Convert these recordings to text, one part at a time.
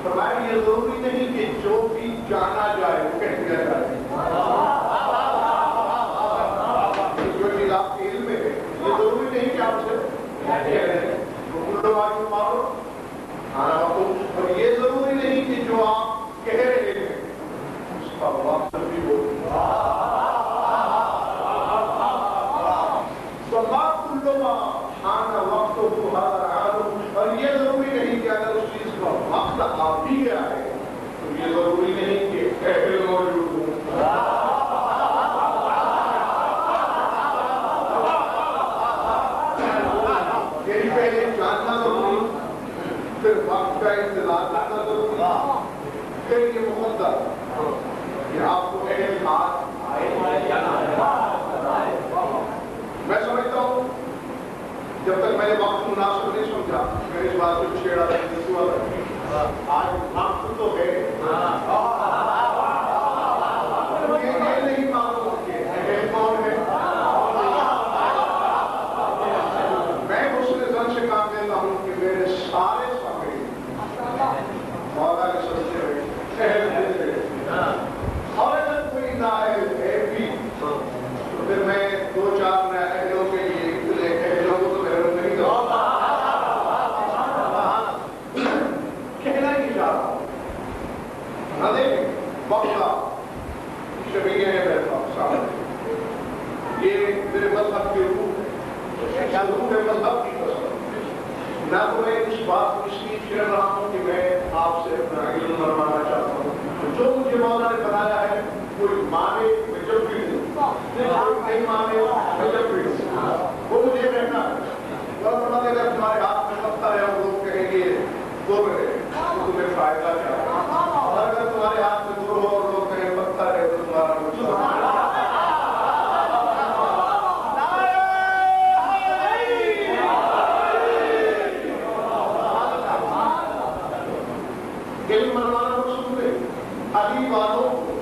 فرمایا یہ ضروری نہیں کہ جو بھی جانا جائے وہ کہہ دیا جائے. جو چیز آپ کے علم میں ہے یہ ضروری نہیں کہ آپ سے کہہ رہے ہیں. اور یہ ضروری نہیں کہ جو آپ کہہ رہے ہیں اس کا وقت بھی ہو. اور یہ ضروری نہیں کہ اگر اس چیز کا وقت آ بھی گیا ہے تو یہ ضروری نہیں کہ اہل موجود ہوں. یعنی پہلے جاننا ضروری، پھر وقت کا انتظار کرنا ضروری، پھر یہ مقدر کہ آپ کو اہل ہاتھ میں سمجھتا ہوں جب تک میں نے وقت مناسب نہیں سمجھا میں اس بات کو چھیڑا آج وقت تو ہے یہ نہیں معلوم کہ اہل کون ہے. میں حسن ظن سے کام دیتا ہوں کہ میرے سارے سامنے مولا کے سمجھے ہوئے اہل ہے. اور اگر کوئی نااہل ہے بھی تو پھر میں دو چار اہلوں کے لیے اہلوں کو تو محروم نہیں کرتا. کہنا ہی چاہ رہا ہوں نہ دیکھیں وقت شبیہ ہے بیٹھا سامنے یہ میرے مذہب کی روح ہے. کیا روح ہے مذہب کی قسم. نہ تو میں اس بات کو اس لیے چھیڑ رہا ہوں کہ میں آپ سے اپنا علم منوانا چاہتا ہوں. جو مجھے مولا نے بنایا ہے کوئی مانے میں جب بھی ہوں نہیں مانے میں جب بھی ہوں وہ مجھے کہنا ہے. اگر تمہارے ہاتھ میں پتھر ہے اور لوگ کہیں گے دو رہے تو تمہیں فائدہ کیا ہے. اور اگر تمہارے ہاتھ میں دو اور لوگ کہیں پتھر ہے تو تمہارا نقصان. علم منوانا مقصود ہے علی والوں کو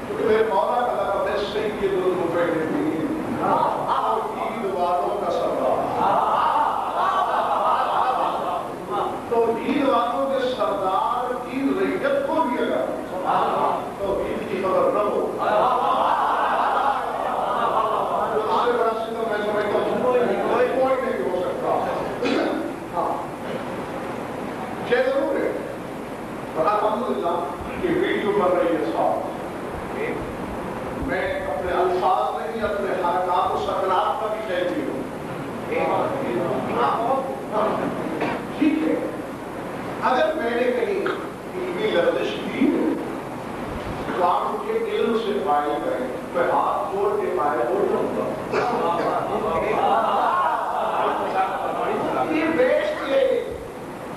کیونکہ میرے مولا کا لقب ہے سید المفہمین اور عید والوں کا سردار. تو عید والوں کے سردار عید ریت کو بھی اگر تو عید کی خبر نہ ہو تو اس سے بڑا ستم میں سمجھتا ہوں کوئی نہیں ہو سکتا. یہ ضرور ہے الحمدللہ کہ ویڈیو بن رہی ہے صاحب. میں اپنے الفاظ نہیں اپنے حرکات و سکنات کا بھی کہتی ہوں. ٹھیک ہے اگر میں نے کہیں علمی لفظ دی تو آپ مجھے علم سے قائل کریں میں ہاتھ جوڑ کے قائل ہو جاؤں گا. یہ بیٹھ کے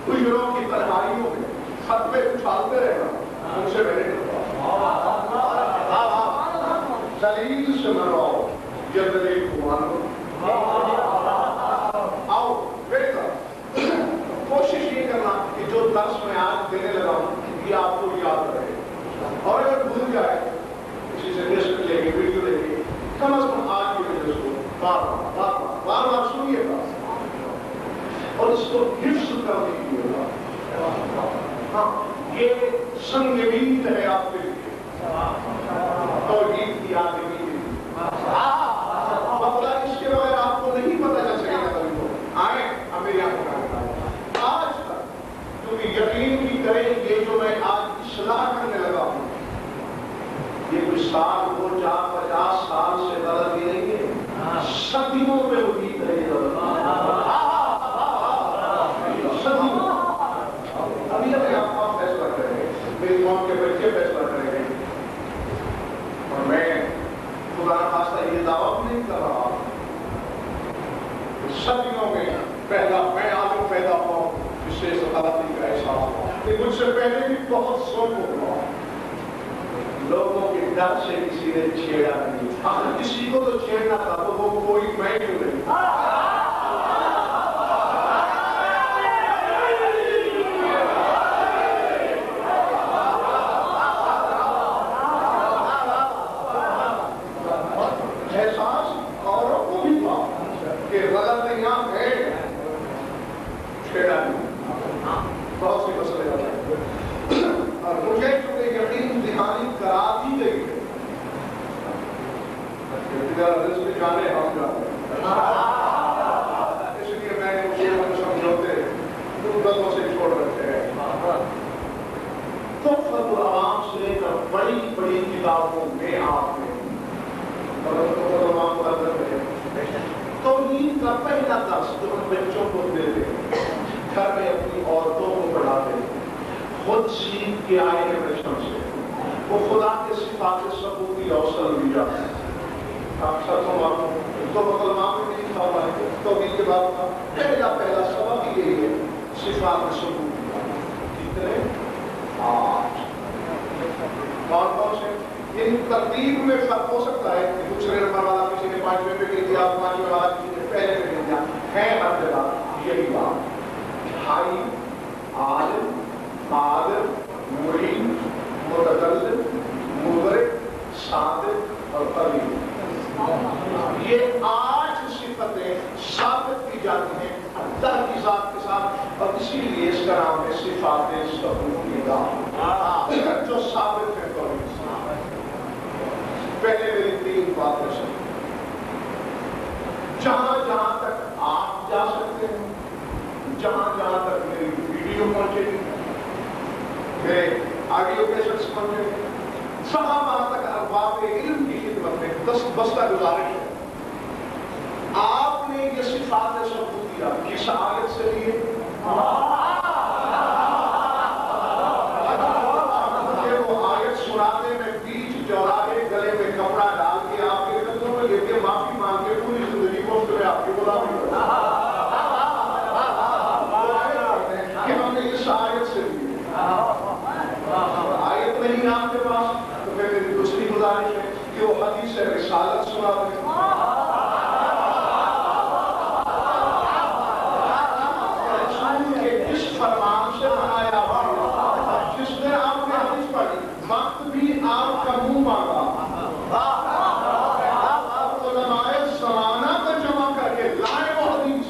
گجروں کی تنہائیوں میں خطبے اچھالتے رہنا ان سے میں نے دلیل سے منواؤ یہ دلیل کو مانو. آؤ بیٹا کوشش یہ کرنا کہ جو درس میں آج دینے لگا ہوں یہ آپ کو یاد رہے. اور اگر بھول جائے کسی سے ٹیسٹ لے کے ویڈیو لے کے کم از کم آج کی وجہ سے بار بار سنیے گا اور اس کو حفظ کر دیجیے گا. یہ سنگمید ہے آپ کے لیے توحید کی آدمی اس کے بغیر آپ کو نہیں پتہ چل سکے گا. کبھی کو آئیں ہمیں یہاں آج تک کیونکہ یقین بھی کریں یہ جو میں آج اصلاح کرنے لگا ہوں یہ کوئی سال ہو 50 سال سے غلط ہی نہیں ہے. صدیوں میں ہوئی ہے یہ غلط. ابھی ابھی آپ فیصلہ کریں میری قوم کے بچے فیصلہ کریں گے. اور میں خدا نخواستہ یہ دعویٰ نہیں کر رہا صدیوں میں پہلا میں عالم پیدا ہوا جس سے غلطی کا احساس ہوا. مجھ سے پہلے بھی بہت سوچ ہوا لوگوں کے ڈر سے کسی نے چھیڑا نہیں. کسی کو تو چھیڑنا تھا تو وہ کوئی میں کیوں نہیں. بہت سی مسئلے ذرا رزق جانے ہم جانے، اس لیے میں نے اصولوں کے سمجھوتے مدتوں سے چھوڑ رکھے ہیں۔ تحفۃ العوام سے لے کر بڑی بڑی کتابوں میں آپ نے توحید کا پہلا درس جو ہم بچوں کو دیتے گھر میں اپنی عورتوں کو پڑھاتے خود سیکھ کے آئے ہیں بچپن سے، وہ خدا کے صفات ثبوتی اوصل دی جاتے ہیں۔ آپ سب کو معلوم تو مسلمان میں نہیں تھا ہمارے توحید کے بعد کا پہلا سبق یہی ہے صفات ثبوتی۔ کتنے؟ 8۔ کون کون سے؟ ان ترتیب میں فرق ہو سکتا ہے کہ دوسرے نمبر والا کسی نے 5ویں پہ لکھ دیا، 5ویں والا کسی نے پہلے پہ لکھ دیا، ہے ہر جگہ یہی بات، حی، عالم، قادر، معین، متکلم، مبرک، صادق اور قریب، یہ 8 صفتیں ثابت کی جاتی ہیں اللہ کی ذات کے ساتھ، اور اسی لیے اس کا نام ہے صفات ثبوتیہ، جو ثابت ہے توحید۔ پہلے میری 3 باتیں سنیں، جہاں جہاں تک آپ جا سکتے ہیں، جہاں جہاں تک میری ویڈیو پہنچے گی، میرے آڈیو کیسٹس پہنچے گی، وہاں تک ارباب علم کی خدمت میں بستہ گزارش ہے۔ آپ نے یہ صفات ثبوتیہ کس آیت سے لیے؟ وہ آیت سنانے میں بیچ چوراہے گلے میں کپڑا ڈال کے آپ کے قدموں میں گر کے معافی مانگ کے پوری زندگی کو اس میں آپ کی غلامی کرتے کہ ہم نے اس آیت سے لی، آیت نہیں آپ کے پاس تو پھر میری دوسری گزارش ہے کہ وہ حدیث رسالت سنا دیں، اس فرمان سے بنایا ہوا جس نے آپ نے حدیث پڑھی، وقت بھی آپ کا منہ مانگا، علماء زمانہ کو جمع کر کے لائے وہ حدیث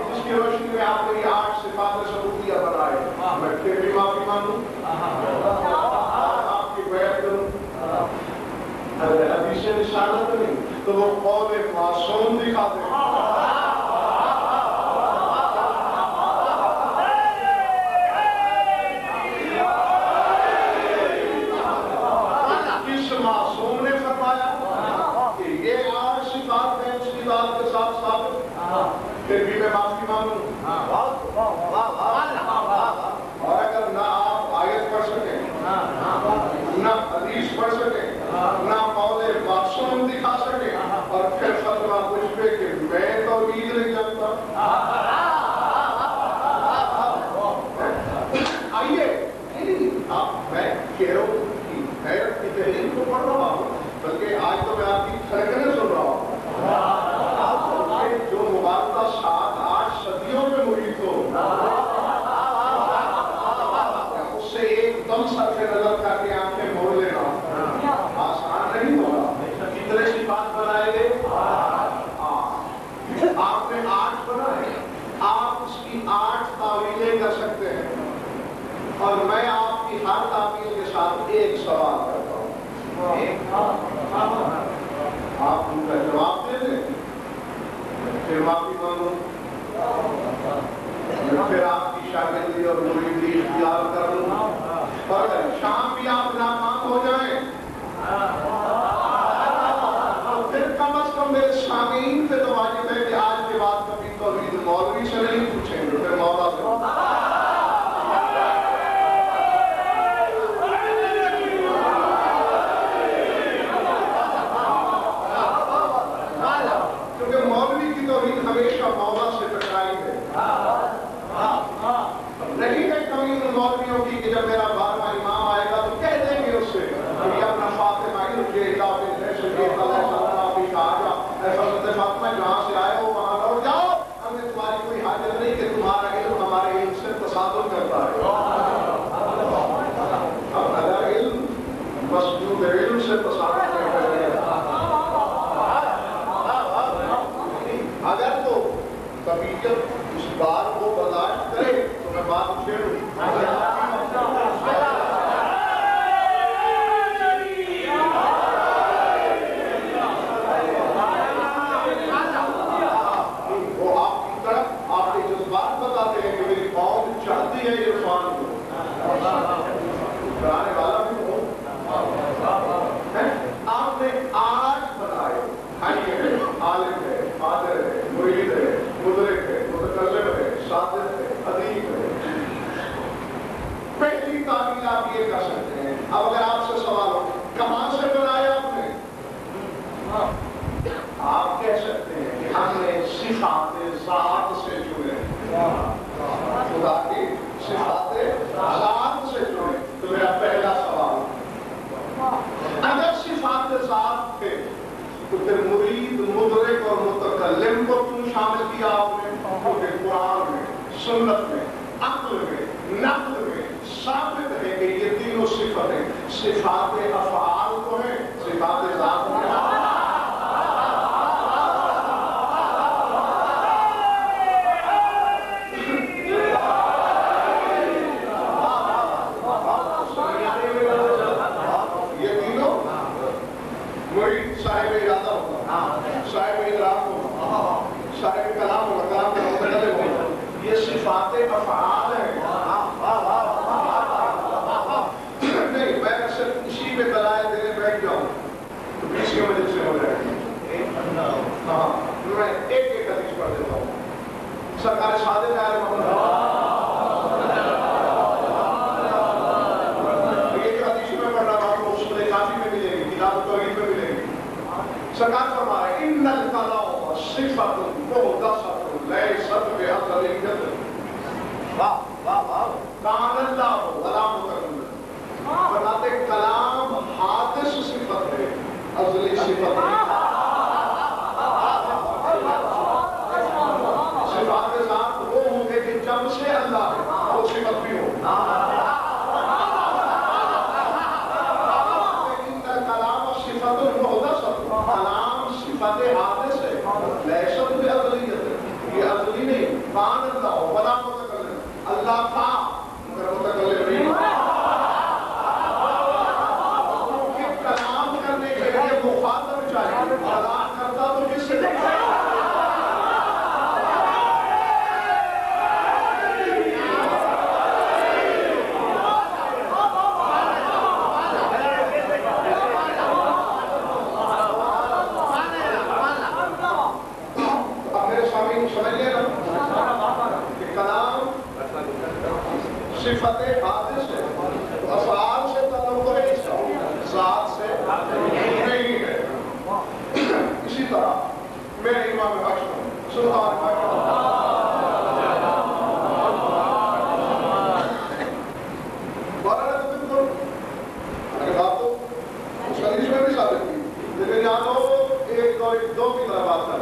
جس کی روشنی میں آپ نے 8 صفات ثبوتیہ بنائے، میں پھر بھی معافی مانگوں، آپ کی بیعت کروں، اگر حدیث رسالت نہیں تو وہ قول معصوم دکھاتے ہیں۔ پھر بھی میں معافی مانگوں، اور اگر نہ آپ آیت پڑھ سکیں، نہ حدیث پڑھ سکیں، نہ قول معصوم دکھا سکیں، اور پھر فتویٰ کچھ پہ کہ میں توحید نہیں جانتا، آئیے میں کہہ کی حیرت کی تحریر کو پڑھ رہا ہوں، بلکہ آج تو میں آپ کی کھڑکنے سن رہا ہوں، جو مبارکہ 7-8 صدیوں میں محیط ہو، اس سے ایک دم صرف نظر کر کے آنکھیں موڑ لینا آسان نہیں ہوگا۔ کتنے صفات بنائے گئے؟ آپ نے 8 بنائے، آپ اس کی 8 تعویلیں کر سکتے ہیں، اور میں آپ کی ہر تعویل کے ساتھ ایک سوال کرتا ہوں، آپ ان کا جواب دے دیں، پھر معافی مانگوں، پھر آپ کی شاگردی اور مریدی اختیار کر لوں، اور اگر شام بھی آپ ناکام ہو جائیں تو پھر کم از کم میرے سامعین پہ تو واجب ہے کہ آج کے بعد کبھی توحید مولوی سے نہیں پوچھیں گے، پھر مولا سے۔ ہمیشہ مولا سے ٹکرائی ہے، نہیں ہے کمی ان مولویوں کی کہ جب میرا تعمیل آپ یہ کر سکتے ہیں. اب اگر آپ سے سوال ہو کہاں سے بنایا آپ نے، آپ کہہ سکتے ہیں کہ ہم نے صفات ذات سے جڑے، خدا کی صفات ذات سے جڑے. تو میرا پہلا سوال، اگر صفات ذات تھے تو پھر مرید، مدرک اور متکلم کو کیوں شامل کیا آپ نے؟ کیونکہ قرآن میں، سنت میں، عقل میں، نقل میں ثابت ہے کہ یہ تینوں صفتیں صفات افعال کو ہیں، صفات ذات میں. یہ تینوں مرید صاحب ارادہ ہوگا، صاحب ادراک ہوگا، صاحب کلام ہوگا، کلام کا متکلم ہوگا. یہ صفات افعال ہیں. نہیں میں صرف اسی پہ دلائل دینے بیٹھ جاؤں تو 20 منٹ سے ہو جائے گا. ہاں میں ایک ایک حدیث پڑھ دیتا ہوں. سرکار صادق علیہ محمد یہ جو حدیث میں پڑھ رہا ہوں اصول کافی میں ملے گی، کتاب التوحید میں ملے گی. سرکار فرما رہے ہیں ان الکلام صفۃ محدثۃ لیست بأصل الجدل. واہ واہ واہ. کان اللہ ولا متکلم. فرماتے کلام حادث صفت ہے، ازلی صفت ہے. صفات ذات وہ ہوں گے کہ جب سے اللہ ہے وہ صفت بھی ہو. کلام صفت محدثۃ، کلام صفت حادث ہے، لیست بأصلیت، یہ ازلی نہیں. کان اللہ ولا متکلم، اللہ تھا مگر متکلم نہیں. کلام کرنے کے لیے مخاطب چاہیے، کلام کرتا تو کس سے؟ صفت حادث ہے، افعال سے تعلق ہے، اس کا ذات سے نہیں ہے. اسی طرح میرے امام حشم سبحان اللہ بارہ بالکل اگر آپ کو اس حدیث میں بھی ثابت کی، لیکن یہاں تو ایک دو کی طرح بات ہے.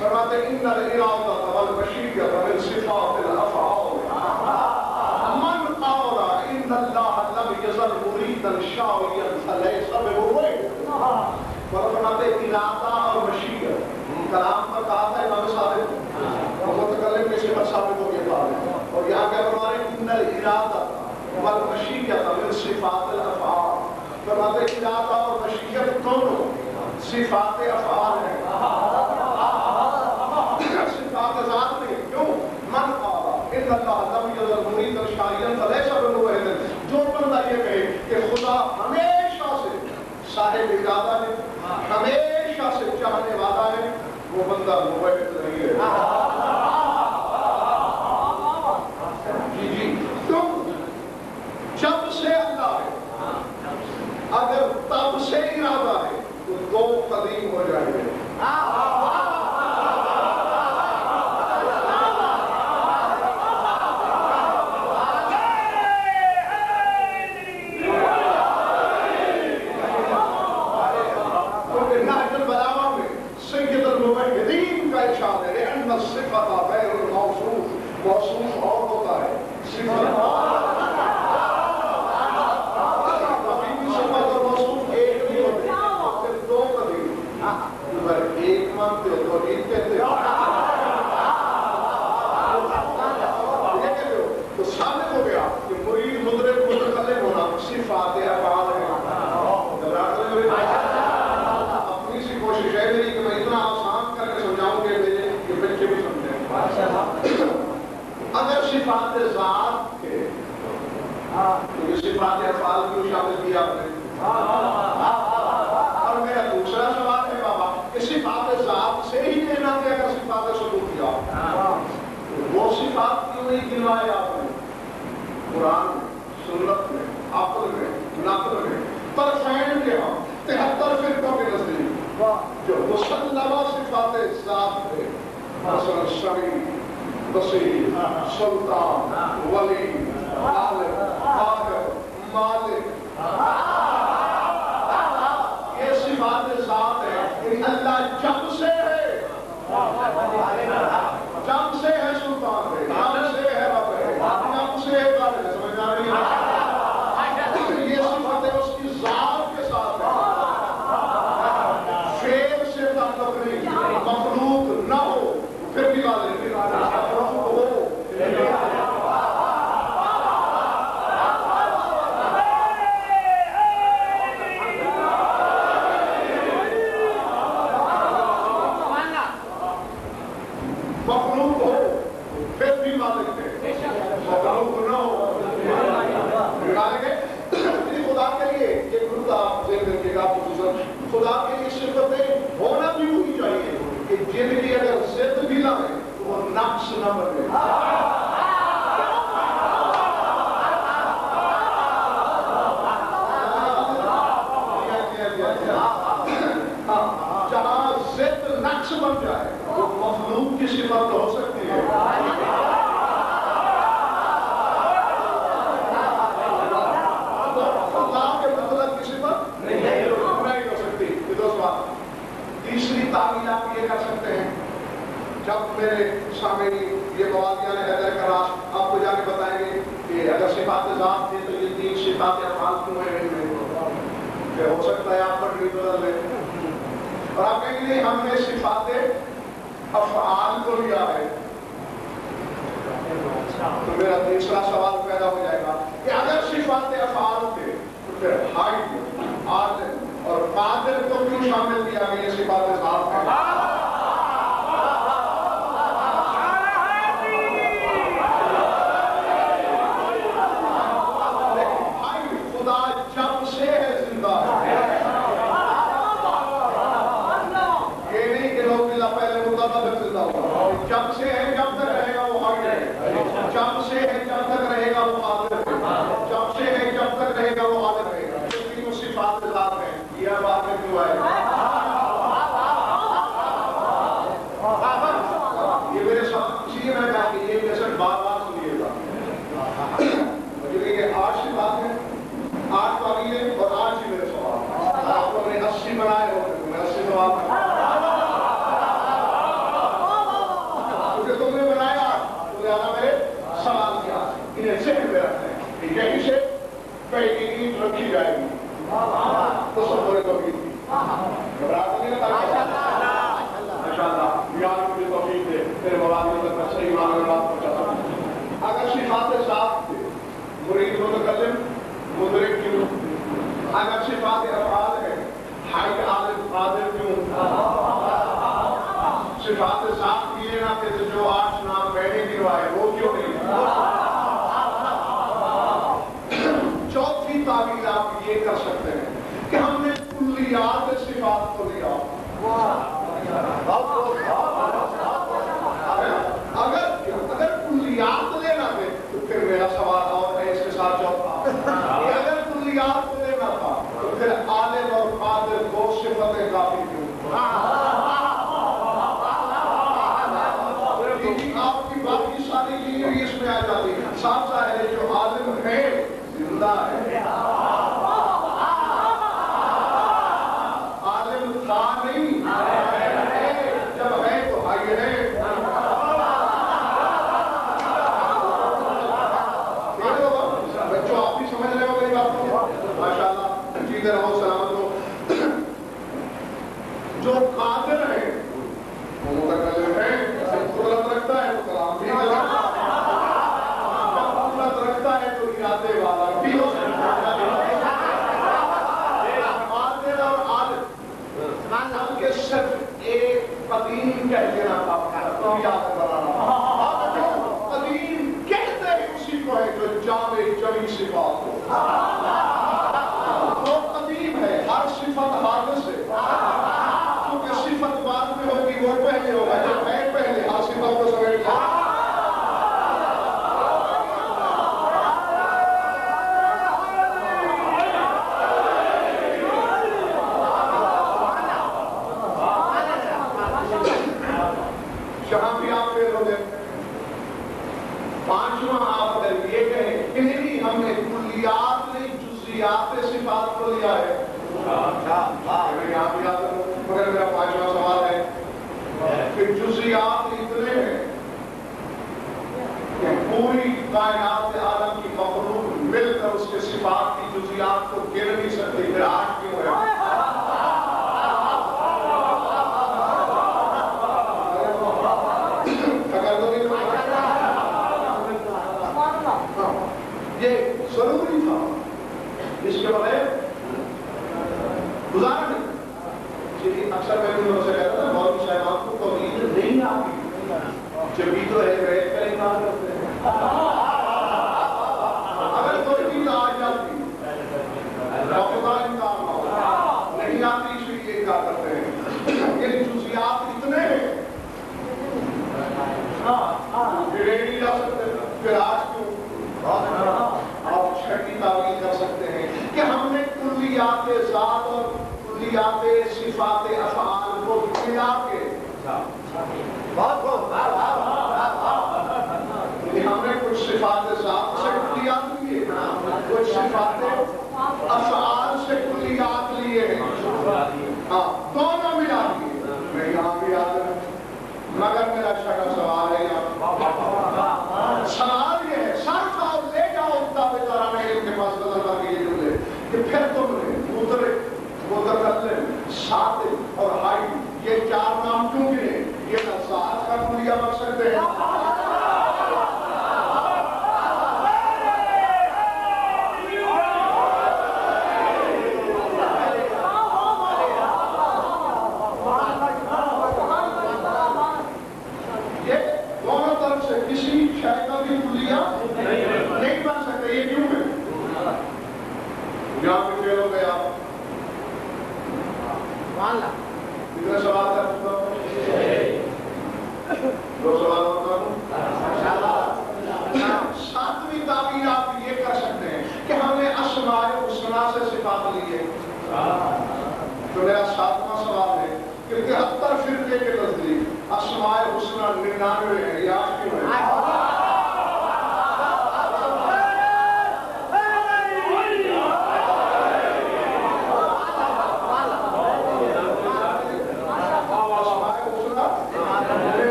فرماتے ہیں ان الارادہ والمشیۃ من صفات الافعال. اللہ لم یزل مریدا شاویا فلیس بمرید. فرماتے ارادہ اور مشیت کلام پر کہا تھا امام صادق اور متکلم کی صفت ثابت ہو گئی ہے. اور یہاں کیا فرما رہے ہیں ان الارادہ والمشیت من صفات الافعال. فرماتے ارادہ اور مشیت دونوں صفات افعال ہیں، صفات ذات میں. کیوں؟ من قال ان اللہ لم یزل مریدا شاویا فلیس بمرید. جو بندہ یہ کہے کہ خدا ہمیشہ سے صاحب ارادہ ہے، ہمیشہ سے چاہنے والا ہے، وہ بندہ موحد نہیں ہے. جی جی تم جب سے اللہ ہے، اگر تب سے ارادہ ہے تو دو قدیم ہو جائیں گے. صفت غیر الموصوف، موصوف اور ہوتا ہے، صفت اور موصوف ایک نہیں ہوتے، پھر دو قدیم. اگر ایک مانتے ہو تو ایک کہتے ہو، یہ کہتے ہو تو ثابت ہو گیا کہ مرید مدرک متکلم ہونا صفات افعال ہے. اپنی سی کوشش ہے میری کہ میں اتنا آسان کر کے سمجھاؤں کہ میرے بچے بھی سمجھیں. اگر صفات ذات کے تو یہ صفات افعال کیوں شامل کیا آپ نے؟ اور میرا دوسرا سوال ہے بابا کہ صفات ذات سے ہی لینا کہ اگر صفات ثبوت کیا وہ صفات کیوں نہیں گنوائے آپ نے؟ قرآن میں، سنت میں مثلا سمیع، بصیر، سلطان، ولی، عالم، قادر، مالک، یہ صفات ذات ہے. یعنی اللہ جب سے ہے، جب سے ہے سلطان ہے، جب سے ہے رب ہے، جب سے ہے قادر ہے. سمجھ آ رہی ہے؟ یہ صفاتیں اس کی ذات کے ساتھ ہیں. فعل سے تعلق نہیں، مخلوق نہ ہو پھر بھی قادر ہے، مخلوق ہو. مخلوق ہو پھر بھی مالک ہے، مخلوق نہ ہو مالک ہے. خدا کے لیے یہ گروہ آپ ذہن رکھیے گا، خدا کے لیے صفتیں ہونا بھی ہوئی چاہیے کہ جن کی اگر ضد بھی لائے تو وہ نقص نہ بنے. جہاں ضد نقص بن جائے وہ مخلوق کی صفت ہو سکتی ہے. تیسری تعمیل آپ یہ کر سکتے ہیں، جب میرے سامنے یہ موازیہ نے حیدر کراش آپ کو جا کے بتائیں گے کہ اگر صفات ذات تھے تو یہ تین صفات افعال کیوں ہیں ان میں، کہ ہو سکتا ہے آپ پر بھی بدل لیں. اور آپ کہیں گے ہم نے صفات افعال کو لیا ہے. تو میرا تیسرا سوال پیدا ہو جائے گا کہ اگر صفات افعال تھے تو پھر حی، عالم اور قادر کو کیوں شامل کیا گیا یہ صفات ذات ہے؟ خدا جب سے ہے زندہ ہے. یہ نہیں کہ لوگ اللہ پہلے مردہ تھا پھر زندہ ہوا. جب سے ہے جب تک رہے گا وہ حی ہے. جب سے ہے جب تک رہے گا وہ قادر ہے. جب سے ہے جب تک رہے گا وہ عالم رہے گا. یہ تینوں صفات ذات ہیں. یہ بات میں کیوں آئے گا؟ یہ میرے ساتھ اسی لیے میں کہا کہ یہ کیسے بار بار سنیے گا. مجھے کہ 8 صفات ہیں، 8 تعمیلیں اور 8 ہی میرے سوال. آپ کو نے 80 بنائے ہو تو میں 80 سوال کیونکہ تم نے بنایا تو لہٰذا میرے سوال کیا انہیں ذہن میں رکھنا ہے کہ یہیں سے پہلی اینٹ رکھی جائے گی. تو سب بڑے توفیق تھی. گھبراہٹ نہیں لگا ماشاءاللہ. یاد مجھے توفیق دے تیرے مواد میں تک صحیح معنی میں بات پہنچا سکتا. اگر صفات ذات تھے مرید متکلم مدرک کیوں؟ اگر صفات افعال ہے حی، عالم، قادر کیوں؟ صفات ذات کیے نہ تھے تو جو 8 نام میں نے گنوائے وہ کیوں نہیں؟ چوتھی تعبیر آپ یہ کر سکتے ہیں کہ ہم نے کلیات صفات کو لیا. اگر کلیات لینا تھے تو پھر میرا سوال اور ہے اس کے ساتھ چوتھا کہ اگر کلیات کو لینا تھا تو پھر عالم اور قادر دو صفتیں کافی کیوں؟ آپ کی باقی ساری چیزیں بھی اس میں آ جاتی ہیں. صاف ظاہر ہے جو عالم ہے زندہ ہے. عالم تھا نہیں، جب ہے تو حی ہے. بچوں آپ بھی سمجھ رہے ہو میری بات کو؟ ماشاءاللہ جیتے رہو، سلامت رہو. جو قادر ہے وہ متکلم ہے، قدرت رکھتا ہے تو کلام بھی رکھتا ہے تو ارادے والا بھی ہو سکتا ہے. قادر اور عالم کے صرف ایک قدیم کہہ دینا تھا، یاد بنانا. قدیم کہتے ہیں اسی کو ہے جو جامع جمی صفات ہو. وہ قدیم ہے، ہر صفت حادث ہے. کیونکہ صفت بعد میں ہوگی وہ پہلے ہوگا، جب ہے پہلے ہر صفت کو سمجھ لیا. جہاں بھی جزیات صفات کو لیا ہے. میں یہاں بھی آتا ہوں مگر میرا پانچواں سوال ہے کہ جزیات اتنے ہیں کہ پوری کائنات عالم کی مخلوق مل کر اس کے صفات کی جزیات کو گر نہیں سکتی. پھر آج کیوں ہے؟ یہ ضروری تھا. اس کے بغیر گزارا نہیں. اکثر میں ان لوگوں سے کہتا تھا مولوی صاحبان کو توحید نہیں آتی. جب بھی تو ایک ریت کا انکار کرتے ہیں. اگر کوئی چیز آ جاتی خدا انکار نہ ہو نہیں آتی اس لیے انکار کرتے ہیں. یہ جزیات اتنے ہیں پھر نہیں جا سکتے. پھر آج کیوں آپ چھٹی تعویل کر سکتے ہیں کہ ہم نے کلیات ذات اور کلیات صفات افعال کو ملا کے ہم نے کچھ صفات ذات سے کلیات لیے کچھ صفات افعال سے کلیات لیے دونوں ملا دیے. میں یہاں بھی آتا ہوں مگر میرا چھٹا سوال ہے سوال یہ ہے سر کھاؤ لے جاؤ اتنا بیچارہ میں ان کے پاس بدل کر کے یہ جملے کہ پھر تم نے متکلم شاطر اور ہائی یہ چار نام کیوں گرے؟ یہ نفسات کا کلیہ بن سکتے ہیں. نہیں بن سکتے. یہ کیوں ہے؟ یہاں پہ فیل ہو گئے آپ. کتنے سوال کرتا ہوں؟ دو سوال ہوتا ہوں. ساتویں تعبیر آپ یہ کر سکتے ہیں کہ ہم نے اسماء الحسنی سے صفات لی ہے. تو میرا ساتواں سوال ہے کہ 73 فرقے کے نزدیک اسماء الحسنی 99 ہے. یہ آج کیوں ہے؟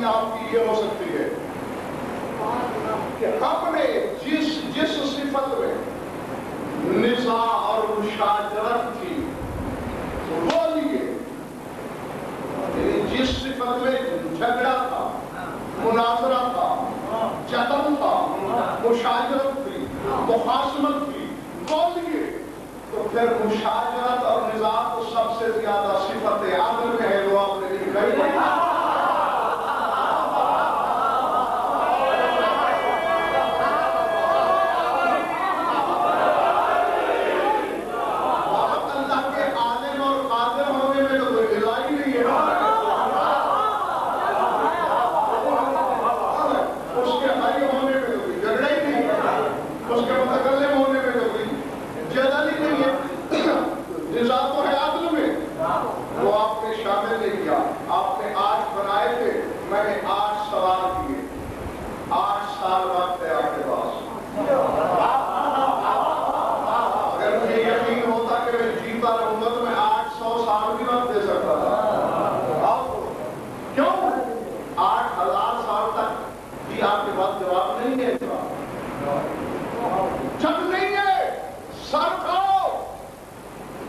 آپ کی یہ ہو سکتی ہے کہ ہم نے جس صفت میں نزاع اور مشاجرت تھی وہ لیے جس صفت میں جھگڑا تھا مناظرہ تھا جدل تھا مشاجرت تھی مخاصمت تھی وہ لیے تو پھر مشاجرت اور نزاع کو سب سے زیادہ صفت عدل میں ہے وہ آپ نے لکھا. آپ نے 8 بنائے تھے میں نے 8 سوال کیے. 8 سال وقت ہے آپ کے پاس. اگر مجھے یقین ہوتا کہ میں جیتا رہوں گا تو میں 800 سال بھی وقت دے سکتا تھا. کیوں 8000 سال تک بھی آپ کے پاس جواب نہیں ہے. جب نہیں ہے سر کھاؤ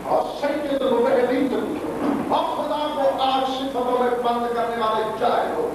اور صحیح کے مبہدین سے پوچھو اور خدا کو 8 صفتوں میں بند کرنے والے چاہے ہو.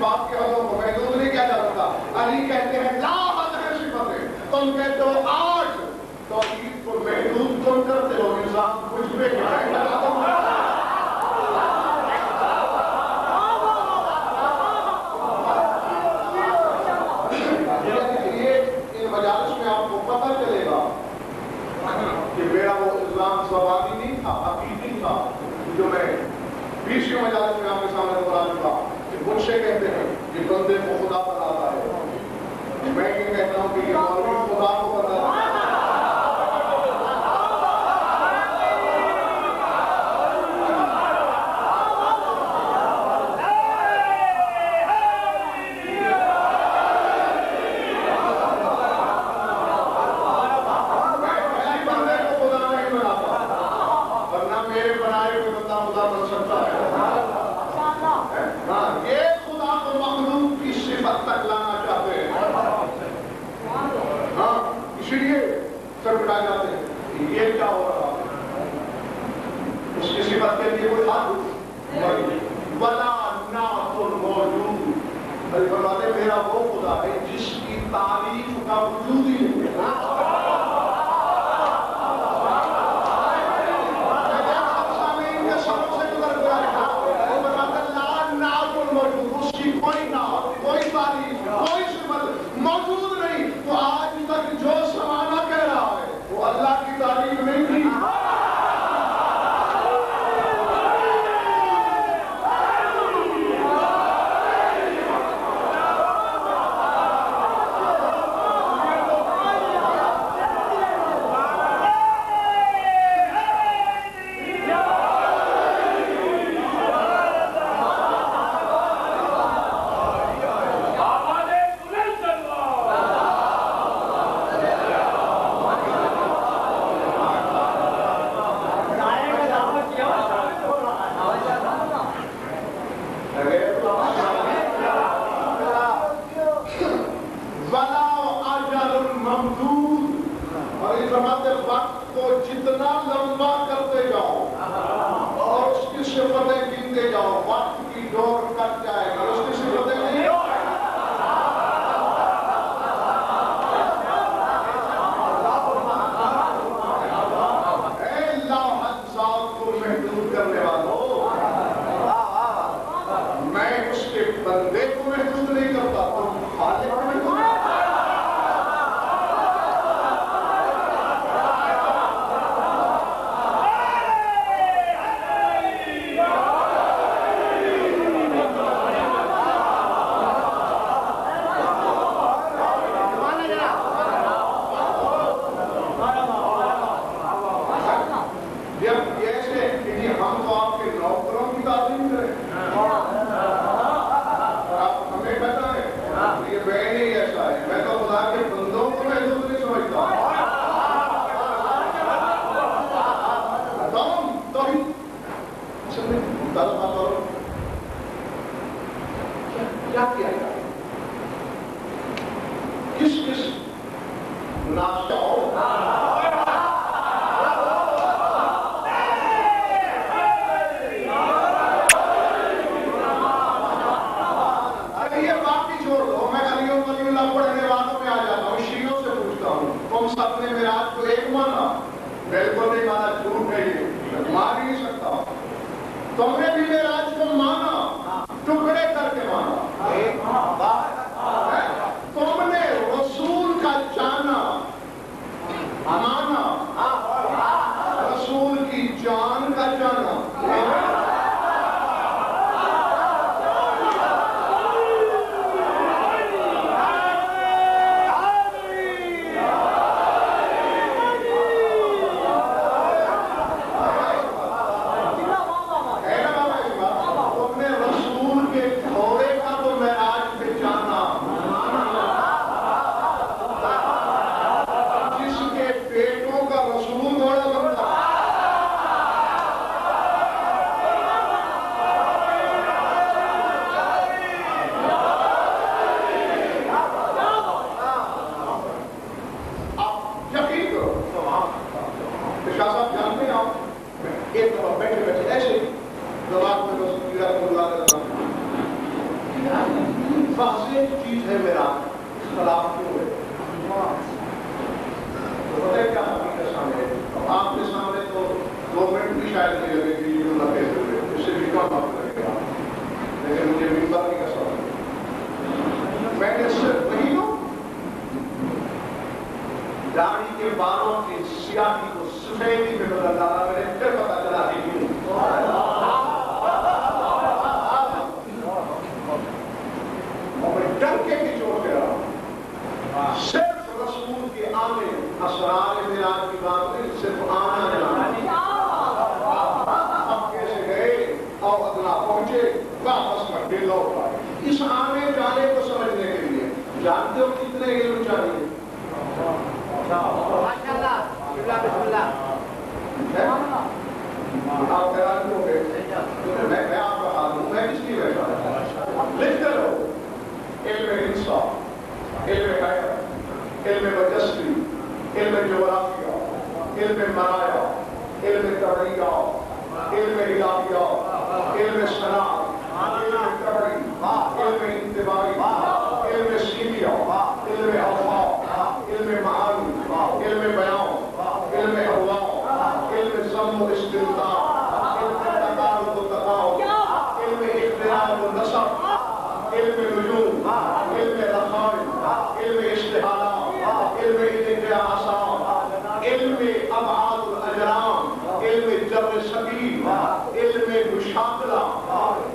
صفات کے حدوں کو محدود نہیں کیا جا سکتا. علی کہتے ہیں لا حد ہے صفتیں, تم کہتے ہو 8. توحید کو محدود تم کرتے ہو, نظام کچھ بھی مجالس میں آپ کو پتہ چلے گا کہ میرا وہ اسلام زبانی نہیں تھا, عقیدی تھا, جو میں 20ویں مجالس میں آپ کے سامنے بتا چکا کہ مجھ سے کہتے ہیں کہ بندے کو خدا بناتا ہے. میں یہ کہتا ہوں کہ یہ مولوی خدا کو بناتا ہے. یہ کیا ہو رہا اس کی صفت کے لیے کوئی حد ولا نعت موجود. فرماتے میرا وہ خدا ہے جس کی تعریف کا وجود ہی نہیں ہے. اس کی کوئی نعت, کوئی تعریف, کوئی صفت موجود نہیں. تو آج تک جو زمانہ کہہ رہا ہے وہ اللہ کی تعریف نہیں تھی. وقت کو جتنا لمبا کرتے جاؤ اور اس کی صفتیں گنتے جاؤ, وقت کی ڈور کٹ جائے گی. اس کی صفتیں نہیں کو محدود کرنے والوں, میں اس کے بندے کو محدود نہیں کرتا, تم خالق کو محدود. کیا کیا جائے, کس کس ناشتہ یہ باقی چھوڑ دو. میں علیوں ولی اللہ پڑھنے والوں میں آ جاتا ہوں, شیعوں سے پوچھتا ہوں تم سب نے معراج کو ایک مانا؟ بالکل نہیں مانا, جھوٹ ہے, یہ مان ہی نہیں سکتا. تم نے بھی معراج کو مانا, ٹکڑے کر کے مانا. تم نے رسول کا جانا مانا, رسول کی جان کا جانا. تم نے واضح چیز ہے میرا اختلاف کیوں ہے؟ تو پتہ ہے کیا حقیقت سامنے ہے؟ آپ کے سامنے تو 2 منٹ بھی شاید نہیں لگے گی یہ نہ کہتے ہوئے، اس سے بھی کم وقت لگے گا، لیکن مجھے ممبر کی قسم میں نے صرف مہینوں داڑھی کے بالوں کی سیاہی کو سفیدی میں بدل ڈالا، میں نے پھر پتا چلا کہ کیوں۔ اور میں ڈنکے کی چوٹ کہہ رہا ہوں، صرف رسول کے آنے اسرار معراج کی بات نہیں، صرف آنا جانا۔ اب کیسے گئے اور ادنا پہنچے، واپس کر لوٹ آئے۔ اس آنے جانے کو سمجھنے کے لیے جانتے ہو کتنے علم چاہیے؟ آپ حیران ہو گئے، میں آپ کا حال ہوں، میں کس لیے بیٹھا؟ لکھتے رہو، علم انصاف، علم حیات، علم بجسٹی، علم جغرافیہ، علم مرایا، علم ترقیات، علم الہیات، علم صنعت، علم تبری، علم انتباہی، علم سیمیا، علم اوقاف، علم معانی، علم بیان، علم اولاد، علم ضم و استمتاع، علم تقارب و تقاعد، علم اختلاف و نسب، علم نجوم، علم رخائم، علم استحالات، علم انقیاسات، علم ابعاد الاجرام، علم جر سبیل، علم مشاکلہ،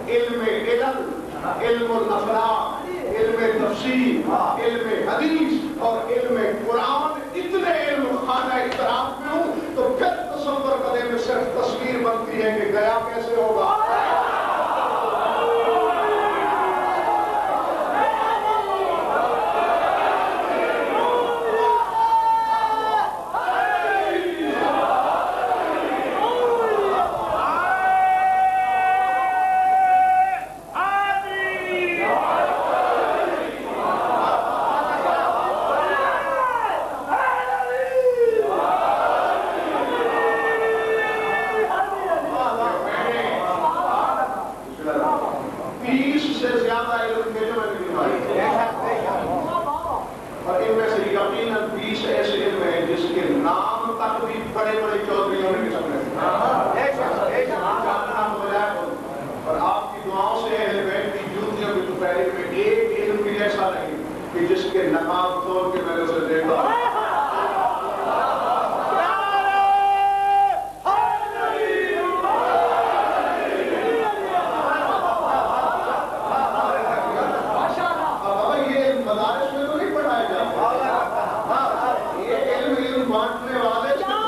علم علل، علم الافلاق، علم تفسیر، علم حدیث اور علم قرآن، اتنے علم خانہ اختلاف میں ہوں تو پھر تصور کرنے میں صرف تصویر بنتی ہے کہ گیا کیسے ہوگا۔ جس کے نقاب توڑ کے میں نے اسے دیکھا، یہ مدارس میں تو نہیں پڑھایا جاتا، یہ علم بانٹنے والے کیوں؟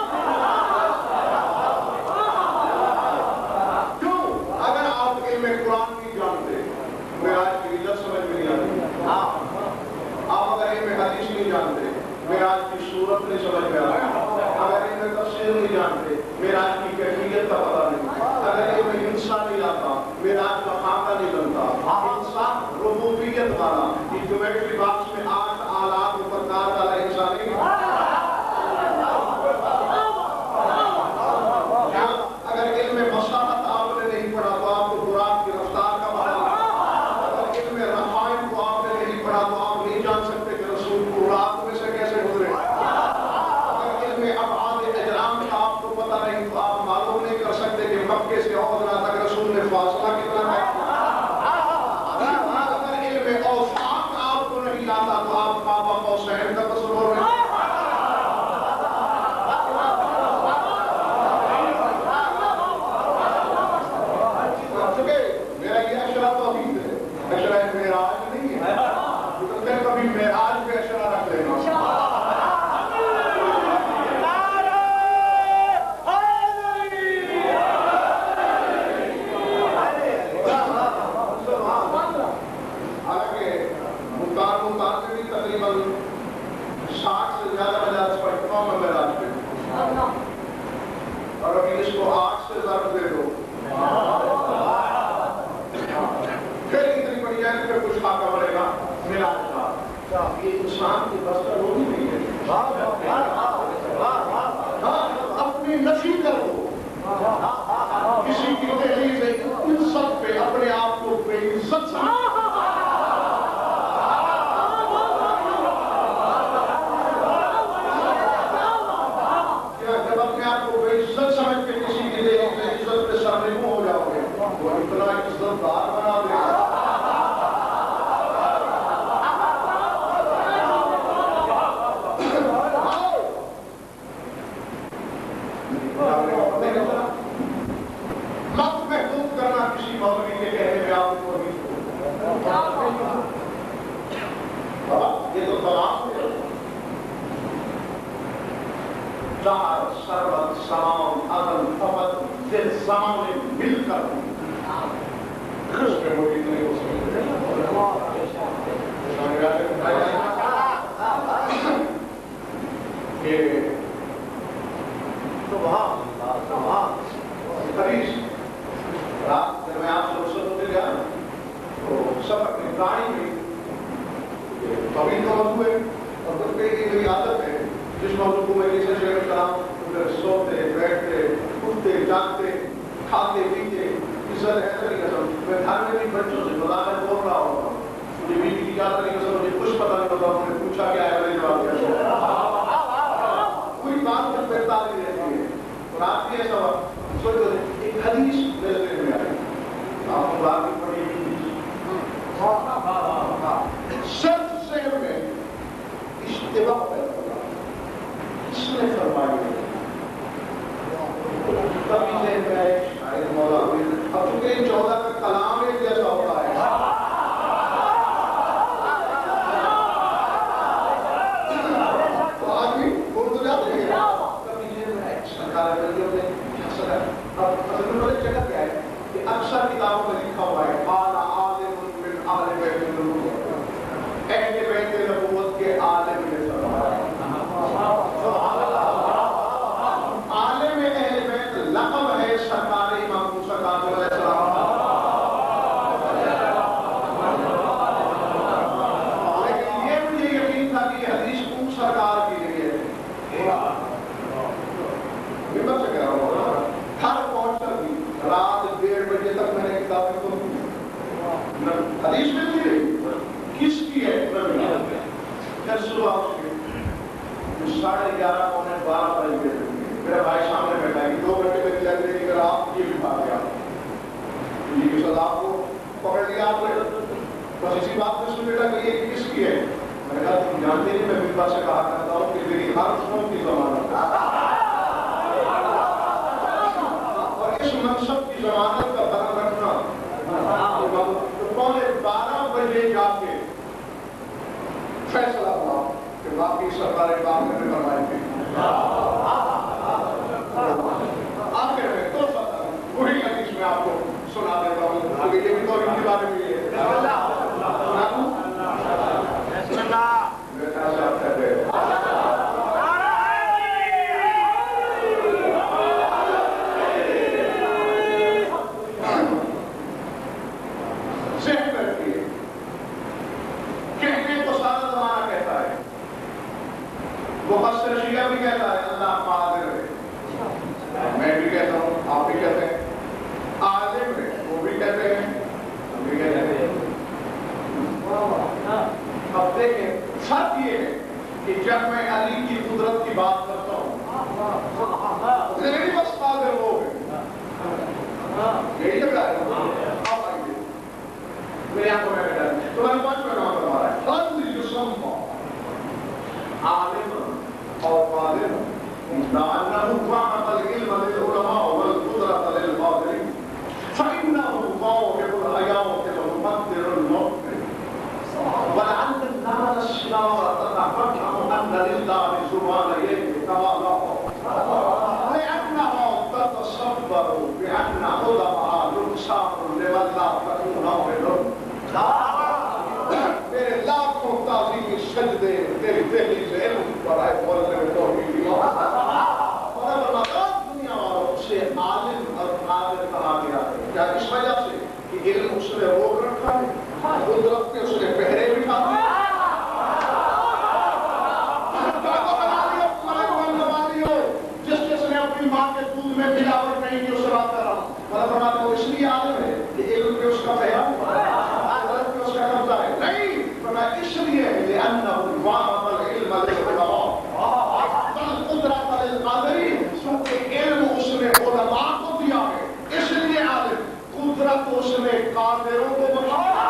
اگر آپ علم قرآن نہیں جانتے، معراج کی عزت سمجھ میں نہیں آتی، آپ اگر علم حدیث نہیں جانتے، معراج کی صورت نہیں سمجھ میں آتی، اگر علم تفسیر نہیں جانتے، معراج کی کیفیت کا پتہ نہیں، اگر علم انسان نہیں آتا، معراج کا خاکہ نہیں بنتا۔ انسان ربوبیت والا، یہ جیومیٹری باکس میں 8 آلات اوپر کار والا انسان نہیں، اگر علم مساحت آپ نے نہیں پڑھا تو آپ کو براق کی رفتار کا پتہ نہیں، اگر علم رفائن کو آپ نے نہیں پڑھا تو آپ نہیں جان سکتے کہ رسول کو رات میں سے کیسے گزرے، اگر علم ابعاد اجرام کا آپ کو پتہ نہیں تو آپ معلوم نہیں کر سکتے کہ مکے سے عہدہ تک رسول نے فاصلہ کتنا ہے، اگر علم اوفاق آپ کو نہیں آتا تو آپ بابا قوسین کا تصور نہیں، میرا یہ اشرا توحید ہے، اشرا معراج نہیں ہے، تو پھر کبھی معراج پہ اشرا رکھ لینا۔ حالانکہ ملتان میں بھی تقریباً 60 سے زیادہ مجالس پڑھتا ہوں میں معراج پہ، اور ابھی اس کو 8 سے ضرب دے دو، پھر اتنی بڑی جائے پھر کچھ خاکہ بڑھے گا معراج کا۔ یہ انسان کی بس کا روح نہیں ہے، اپنی نفی کرو، کسی کی تحریر عزت پہ اپنے آپ کو بے عزت سمجھو، دار سربت سلام ازل فقط دل زمان مل کر اس پہ موڑی نہیں ہو سکتے کہ حدیث رات جب میں آپ سے رخصت ہوتے گیا تو سب اپنی گاڑی میں طویل کا موضوع ہے اور کچھ کئی کی میری عادت ہے جس موضوع کو میں جیسے شیئر کرتا ہوں ادھر سوتے بیٹھتے اٹھتے جاگتے کھاتے پیتے عزت ہے طریقے سے میں گھر میں بھی بچوں سے مداخلت بول رہا ہوتا ہوں مجھے بیوی کی کیا طریقے سے مجھے کچھ پتہ نہیں ہوتا انہوں نے پوچھا کیا ہے میں نے جواب دیا کوئی بات پر پھرتا نہیں رہتی ہے اور آپ کی ایسا سوچو ایک حدیث میرے دل میں آئی آپ کو بات کی پڑی سب سے میں اشتباہ پیدا ہوگا کس نے فرمائی کبھی ذہن میں آئے شاید مولا اب چونکہ 14 کا کلام ایک جیسا ہوتا ہے تو آدمی اردو جاتے ہیں کبھی ذہن میں آئے سرکار کریوں نے اصل میں جگہ کیا ہے کہ اکثر کتابوں میں لکھا ہوا ہے قال عالم من اہل بیت النبوت اہل بیت نبوت کے عالم نے فرمایا عالم اہل بیت لقب ہے سرکار امام موسیٰ کاظم علیہ السلام لیکن یہ مجھے یقین تھا کہ یہ حدیث کو سرکار کی لیے ہے ممبر سے کہہ رہا ہوں گھر پہنچ کر بھی رات 1:30 بجے تک میں نے کتابیں کو حدیث میں بھی رہی کس کی ہے پھر صبح اس کے 11:30 پونے 12 بجے میرا بھائی سامنے بیٹھا ہے کہ 2 گھنٹے میں لائبریری کر آپ یہ بھی بھاگ گیا جی کہ صدا آپ کو پکڑ لیا آپ نے بس اسی بات میں سن بیٹا کہ یہ کس کی ہے میں نے کہا تم جانتے نہیں میں ممبر سے کہا کرتا ہوں کہ میری ہر سنوں کی ضمانت اور اس منصب کی ضمانت کا برق رکھنا پونے 12 بجے جا کے فیصلہ ہوا کہ باقی سرکار بات میں فرمائیں گے آخر میں تو وہی حدیث میں آپ کو سنا دیتا ہوں کیونکہ یہ بھی تو ان کے بارے میں یہ مفسر شیعہ بھی کہتا ہے اللہ قادر ہے میں بھی کہتا ہوں آپ بھی کہتے ہیں عالم ہے وہ بھی کہتے ہیں ہم بھی کہتے ہیں اب دیکھیں فرق یہ ہے کہ جب میں علی کی قدرت کی بات کرتا ہوں میری بس قادر وہ ہے یہی لگ رہا ہے آپ آئیے میرے آنکھوں میں بیٹھا ہے تو میں 5 میں نام کروا رہا ہے قادر یسمى عالم اور قادر لأنه فعق العلم للعلماء والقدرة للقادرين فإنه ظاهر الحياة المقدر المؤمن ولعل النار الشنارة تتفهم أن لله زمانين كما له لأنها تتصبر بأن علماء نقصان لمن لا تكون منهم میرے لاکھوں تعظیمی سجدے تیری دہلی سے علم پر آئے بولنے میں توحید اور دنیا والوں سے عالم اور قادر کہا گیا ہے کیا اس وجہ سے کہ علم اس نے روک رکھا ہے قدرت نے اس نے پہرے بٹھا دیا جس نے اپنی ماں کے دودھ میں ملاوٹ نہیں کی اس سے بات کر رہا ہوں فرماتا ہوں اس لیے عالم ہے کہ علم پہ اس کا پہرا قدرت پہ اس کا قبضہ ہے نہیں اس لیے لأنه وعظ العلم للعلماء والقدرة للقادرين کیونکہ علم اس نے علماء کو دیا ہے اس لیے عالم قدرت اس نے قادروں کو بخشا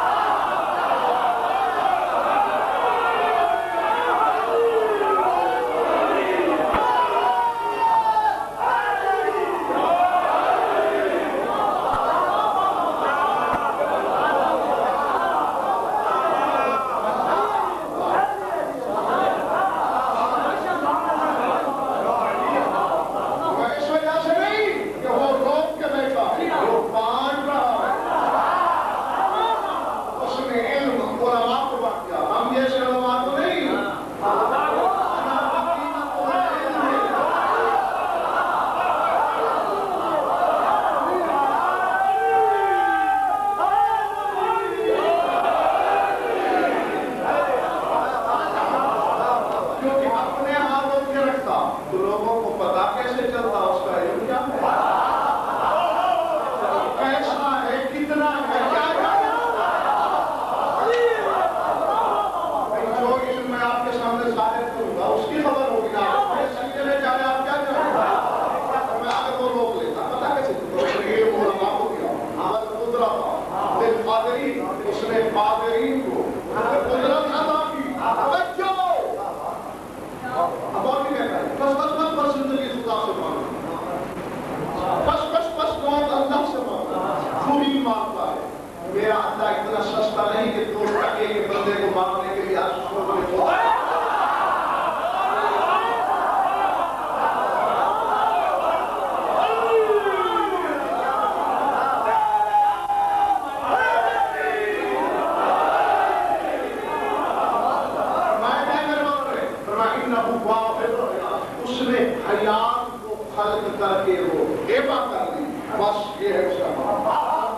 کر کے وہ ہیبا کر دی، بس یہ ہے اس کا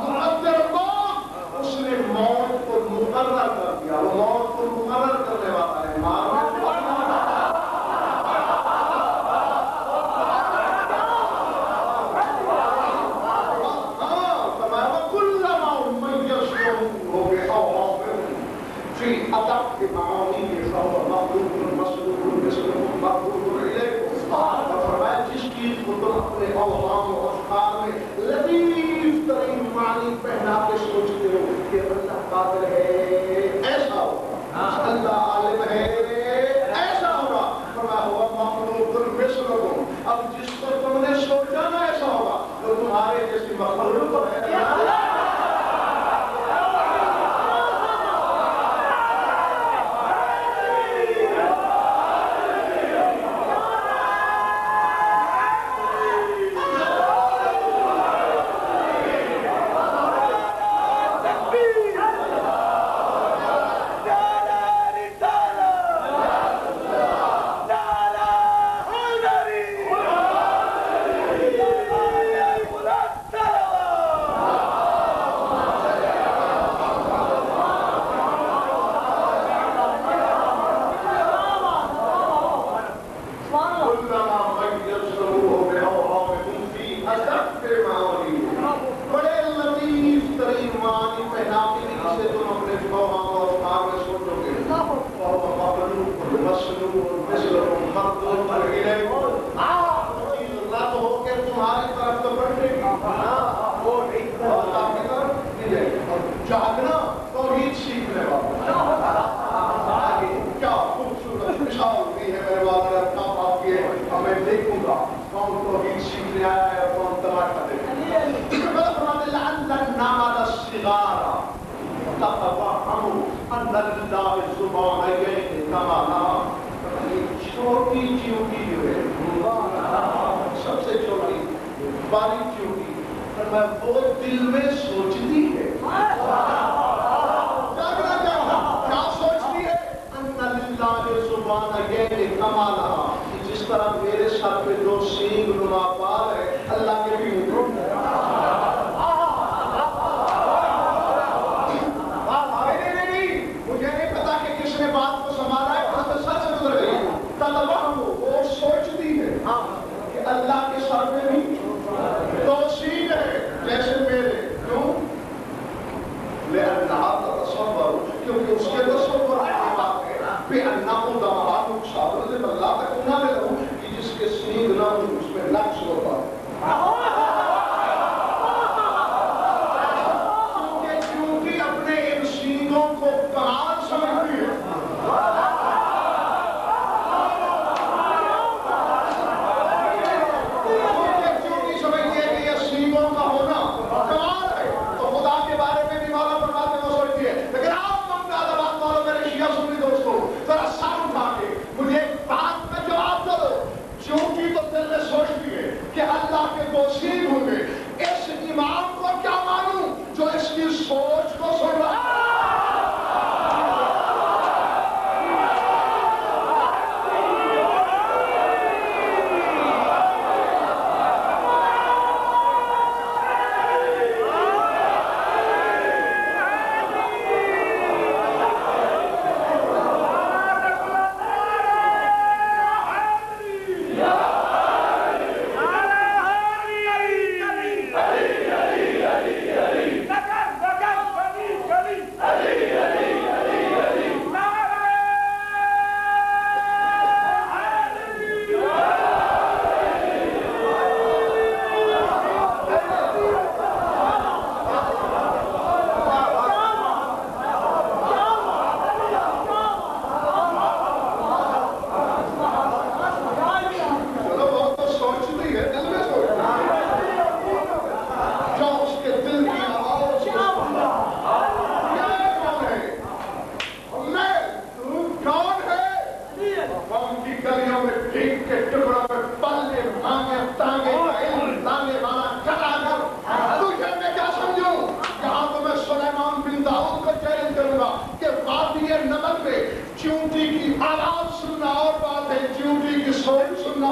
مقدر موت، اس نے موت کو مقرر کر دیا، وہ موت کو مقرر کرنے والا ہے، جس چیز کو تم اپنے اوہام و افکار میں لطیف ترین معنی پہنا کے سوچتے ہو کہ اللہ قادر ہے ایسا ہوگا، اللہ عالم ہے ایسا ہوگا، فرمایا ہوا مخلوق مثلکم، اب جس کو تم نے سوچا نا ایسا ہوگا تو تمہارے جیسی مخلوق ہے جاگنا توحید سیکھنے والا کیا خوبصورت مثال دی ہے میرے والد آپ کی، میں دیکھوں گا کون توحید سیکھنے آیا ہے اور کون تماشا دیکھنے لعل الصغار تتوهم ان لله الزبانين كما نرى، چھوٹی چیونٹی جو ہے سب سے چھوٹی باریک چیونٹی میں وہ دل میں سوچتی ہے کیا سوچتی ہے ان للہ زبانین کما نرى، جس طرح میرے سر پہ دو سینگ نما بال ہے اللہ کے بھی حکم ہے، مجھے نہیں پتا کہ کس نے بات کو سنبھالا ہے، بس سچ گزر گئی تتوہم، وہ سوچتی ہے کہ اللہ کے سر پہ بھی دو سینگ ہے جیسے میرے، کیوں؟ لأنها تتصور، کیونکہ اس کے تصور کی بات ہے بأنه دماغ مشابہ اللہ تک نہ لگوں کہ جس کے سینگ نہ ہوں اس میں نقص ہوتا ہے، کیونکہ اپنے ان سینگوں کو کمال سمجھتی ہے، کہ اللہ کے توصیل ہوں گے، اس امام کو کیا مانوں جو اس کی سوچ کو سن رہا ہے، چیونٹی کی آواز سننا اور بات ہے، چیونٹی کی سوچ سننا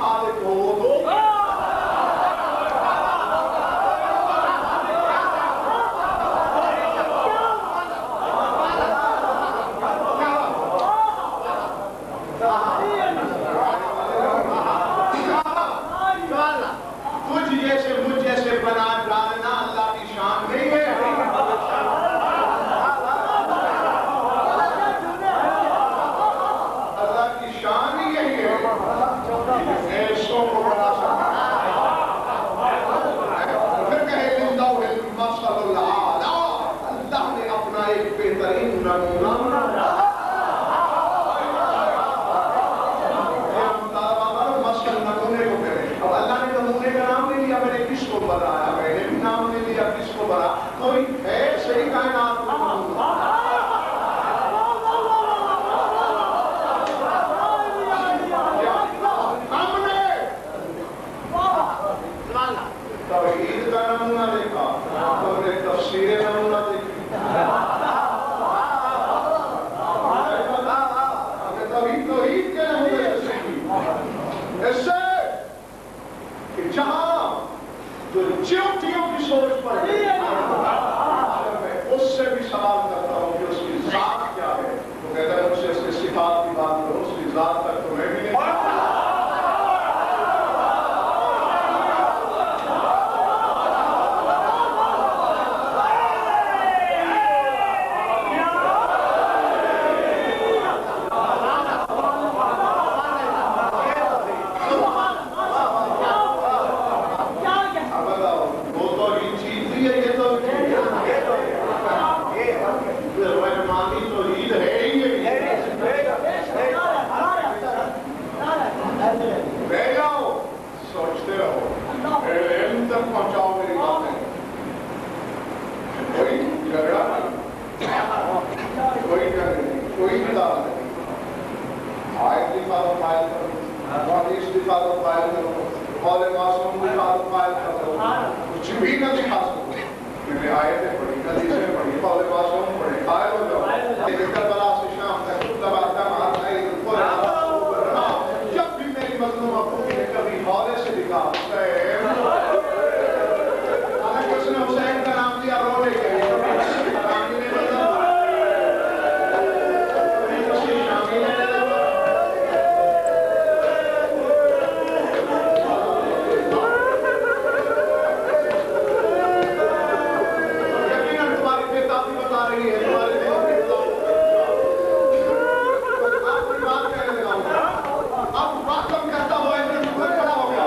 خالق ہو تو مجھ جیسے بنا ڈالنا اللہ کی شان نہیں ہے. اللہ کی شان ہی یہی ہے ایسوں کو بنا سکتا پھر کہے للہ المثل الاعلی. اللہ نے اپنا ایک بہترین نمونہ بنایا. میں نے بھی نام لے لیا کس کو بنا کوئی ہے صحیح کائنات میں توحید کا نمونہ دیکھا اور ایک تفسیر نمونہ دیکھی. توحید کے نمونے سے اس سے کہ جہاں جو چیوٹیوں کی سوچ پر میں اس سے بھی سوال کرتا ہوں کہ اس کی ذات کیا ہے تو کہتا ہے مجھ سے اس کے صفات کی بات کرو. اس کی ذات تک تو میں بھی نہیں پہنچاؤ میری باتیں. کوئی جھگڑا نہیں, کوئی جھگڑ نہیں, کوئی بدار نہیں. آیت دفاع و فائل کرو, حدیث دفاع و فائل کرو, قول معصوم دفاع و فائل کرو, کچھ بھی نہ دکھا سکتے. میں نے آیتیں پڑھی, حدیثیں پڑھی, قول معصوم پڑھی, فائل ہو جاؤ. لیکن کربلا سے شام تک دبا دم جب بھی میری مظلوم ابو نے کبھی حوالے سے دکھا حسین کا نام دیا رونے کے یقیناً تمہاری بےتابی بتا رہی ہے. اب واقم کرتا ہوا کھڑا ہو گیا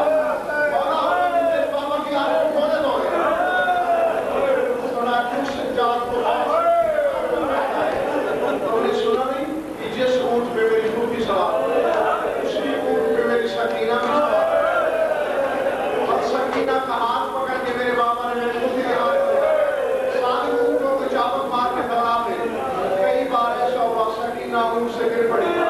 بابا کی آرے چھوڑے دو سنا نہیں کہ جس اونٹ پہ میری چھوٹی سوار اسی اونٹ پہ میری سکینہ میں سوار اور سکینہ کا ہاتھ پکڑ کے میرے بابا نے میرے چھوٹی کے ہاتھ سارے اونٹوں کو چابک مار کے بنا دے. کئی بار ایسا ہوا سکینہ اونٹ سے گر پڑی